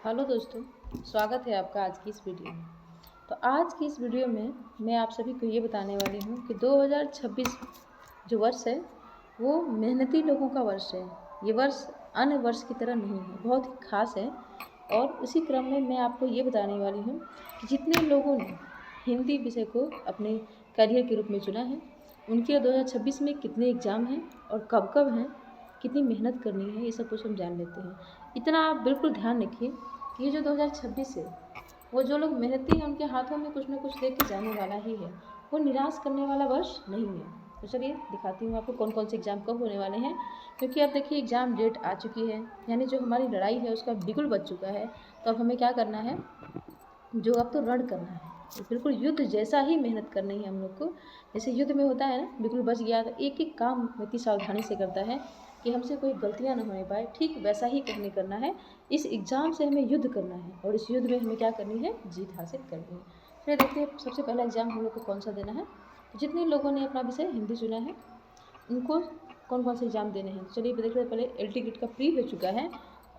Hello दोस्तों, स्वागत है आपका आज की इस वीडियो में। तो आज की इस वीडियो में मैं आप सभी को ये बताने वाली हूँ कि 2026 जो वर्ष है वो मेहनती लोगों का वर्ष है। ये वर्ष अन्य वर्ष की तरह नहीं है, बहुत ही खास है। और उसी क्रम में मैं आपको ये बताने वाली हूँ कि जितने लोगों ने हिंदी विषय को अपने करियर के रूप में चुना है, उनके 2026 में कितने एग्ज़ाम हैं और कब कब हैं, कितनी मेहनत करनी है, ये सब कुछ हम जान लेते हैं। इतना आप बिल्कुल ध्यान रखिए कि ये जो 2026 है वो जो लोग मेहनती हैं उनके हाथों में कुछ ना कुछ दे के जाने वाला ही है। वो निराश करने वाला वर्ष नहीं है। तो चलिए दिखाती हूँ आपको कौन कौन से एग्ज़ाम कब होने वाले हैं, क्योंकि अब देखिए एग्ज़ाम डेट आ चुकी है, यानी जो हमारी लड़ाई है उसका बिगुल बज चुका है। तो अब हमें क्या करना है, जो अब तो रण करना है। तो बिल्कुल युद्ध जैसा ही मेहनत करनी है हम लोग को। जैसे युद्ध में होता है ना, बिल्कुल बच गया तो एक एक काम व्यक्ति सावधानी से करता है कि हमसे कोई गलतियां ना होने पाए, ठीक वैसा ही हमें करना है। इस एग्ज़ाम से हमें युद्ध करना है और इस युद्ध में हमें क्या करनी है, जीत हासिल करनी है। फिर देखते हैं सबसे पहला एग्ज़ाम हम लोग को कौन सा देना है। तो जितने लोगों ने अपना विषय हिंदी चुना है उनको कौन कौन से एग्ज़ाम देने हैं, चलिए देख रहे पहले LT गेट का प्री हो चुका है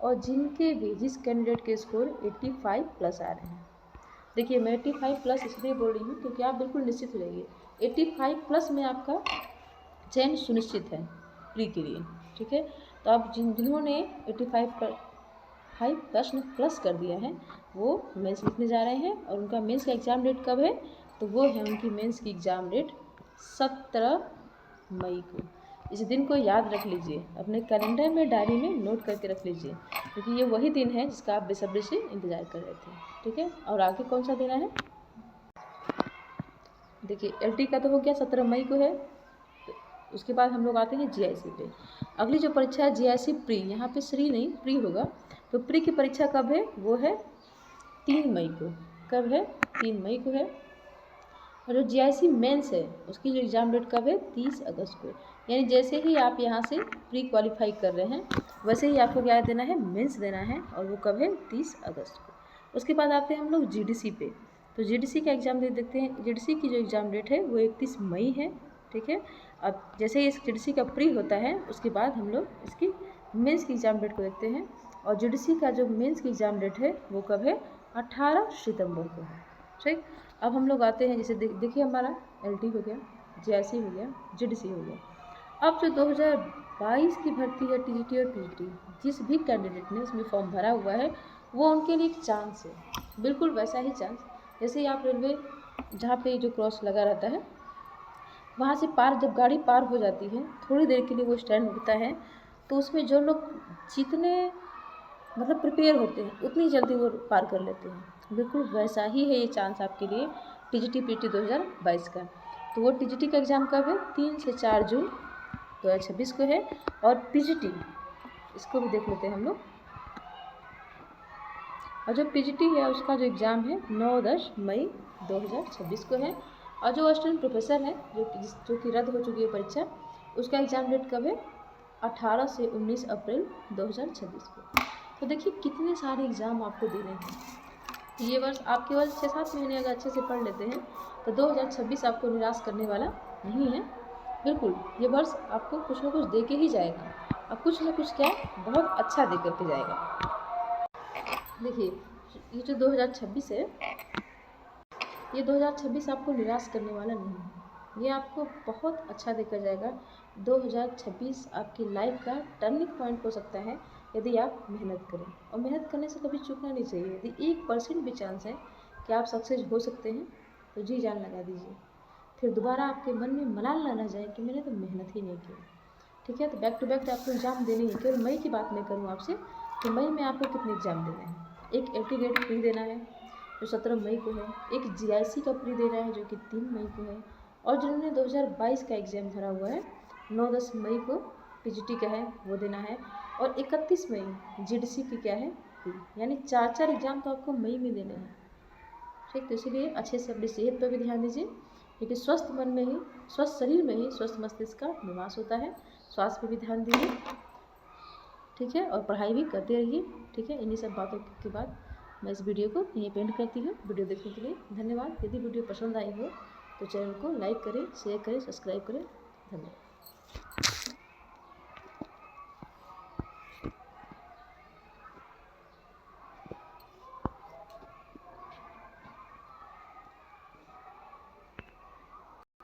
और जिनके भी जिस कैंडिडेट के स्कोर 85 प्लस आ रहे हैं। देखिए मैं 85 प्लस इसलिए बोल रही हूँ क्योंकि आप बिल्कुल निश्चित रहिए 85 प्लस में आपका चयन सुनिश्चित है प्री के लिए। ठीक है, तो आप जिन्होंने 85 प्रश्न प्लस कर दिया है वो मेंस लिखने जा रहे हैं और उनका मेंस का एग्ज़ाम डेट कब है, तो वो है उनकी मेंस की एग्ज़ाम डेट 17 मई को। इस दिन को याद रख लीजिए, अपने कैलेंडर में डायरी में नोट करके रख लीजिए, क्योंकि ये वही दिन है जिसका आप बेसब्री से इंतज़ार कर रहे थे। ठीक है, और आगे कौन सा देना है, देखिए LT का तो हो गया 17 मई को है। तो उसके बाद हम लोग आते हैं GIC पे। अगली जो परीक्षा है GIC प्री, यहाँ पे श्री नहीं प्री होगा। तो प्री की परीक्षा कब है, वो है 3 मई को। कब है, 3 मई को है। और जो GIC मेंस है उसकी जो एग्ज़ाम डेट कब है, 30 अगस्त को। यानी जैसे ही आप यहाँ से प्री क्वालिफाई कर रहे हैं वैसे ही आपको क्या देना है, मेंस देना है, और वो कब है, 30 अगस्त को। उसके बाद आते हैं हम लोग GDC पे। तो GDC का एग्ज़ाम डेट देखते हैं। GDC की जो एग्ज़ाम डेट है वो 31 मई है। ठीक है, अब जैसे ही इस GDC का प्री होता है उसके बाद हम लोग इसकी मेंस की एग्ज़ाम डेट को देखते हैं। और GDC का जो मेंस की एग्ज़ाम डेट है वो कब है, 18 सितंबर को है। ठीक, अब हम लोग आते हैं, जैसे देखिए हमारा LT हो गया, GIC हो गया, GDC हो गया। अब जो 2022 की भर्ती है TGT और PGT, जिस भी कैंडिडेट ने उसमें फॉर्म भरा हुआ है वो उनके लिए एक चांस है, बिल्कुल वैसा ही चांस जैसे ही आप रेलवे जहाँ पे जो क्रॉस लगा रहता है वहाँ से पार, जब गाड़ी पार हो जाती है थोड़ी देर के लिए वो स्टैंड रुकता है, तो उसमें जो लोग जितने मतलब प्रिपेयर होते हैं उतनी जल्दी वो पार कर लेते हैं। बिल्कुल वैसा ही है ये चांस आपके लिए TGT PGT 2022 का। तो वो TGT का एग्ज़ाम कब है, 3 से 4 जून 2026 को है। और PGT इसको भी देख लेते हैं हम लोग। और जो PGT है उसका जो एग्ज़ाम है 9-10 मई 2026 को है। और जो असिस्टेंट प्रोफेसर है जो कि रद्द हो चुकी है परीक्षा, उसका एग्ज़ाम डेट कब है, 18 से 19 अप्रैल 2026 को। तो देखिए कितने सारे एग्ज़ाम आपको देने हैं। ये वर्ष आप केवल 6-7 महीने अगर अच्छे से पढ़ लेते हैं तो 2026 आपको निराश करने वाला नहीं है। बिल्कुल ये वर्ष आपको कुछ ना कुछ दे के ही जाएगा, और कुछ ना कुछ क्या, बहुत अच्छा दे करके जाएगा। देखिए ये जो 2026 है, ये 2026 आपको निराश करने वाला नहीं है, ये आपको बहुत अच्छा देकर जाएगा। 2026 आपकी लाइफ का टर्निंग पॉइंट हो सकता है यदि आप मेहनत करें, और मेहनत करने से कभी चूकना नहीं चाहिए। यदि 1% भी चांस है कि आप सक्सेस हो सकते हैं तो जी जान लगा दीजिए, फिर दोबारा आपके मन में मलाल ना जाए कि मैंने तो मेहनत ही नहीं की। ठीक है, तो बैक टू बैक आपको एग्ज़ाम देने ही। केवल मई की बात मैं करूँ आपसे कि मई में आपको कितने एग्ज़ाम देने हैं। एक LT गेट प्री देना है जो 17 मई को है, एक GIC का प्री देना है जो कि 3 मई को है, और जिन्होंने 2022 का एग्ज़ाम भरा हुआ है 9-10 मई को PGT का है वो देना है, और 31 मई GDC की क्या है प्री। यानी 4-4 एग्ज़ाम तो आपको मई में देने हैं। ठीक, तो इसीलिए अच्छे से अपनी सेहत पर भी ध्यान दीजिए, क्योंकि स्वस्थ मन में ही, स्वस्थ शरीर में ही स्वस्थ मस्तिष्क का निवास होता है। स्वास्थ्य पर भी ध्यान दीजिए। ठीक है, और पढ़ाई भी करते रहिए। ठीक है, इन्हीं सब बातों के बाद मैं इस वीडियो को यहीं पेंड करती हूँ। वीडियो देखने के लिए धन्यवाद। यदि वीडियो पसंद आई हो तो चैनल को लाइक करें, शेयर करें, सब्सक्राइब करें। धन्यवाद।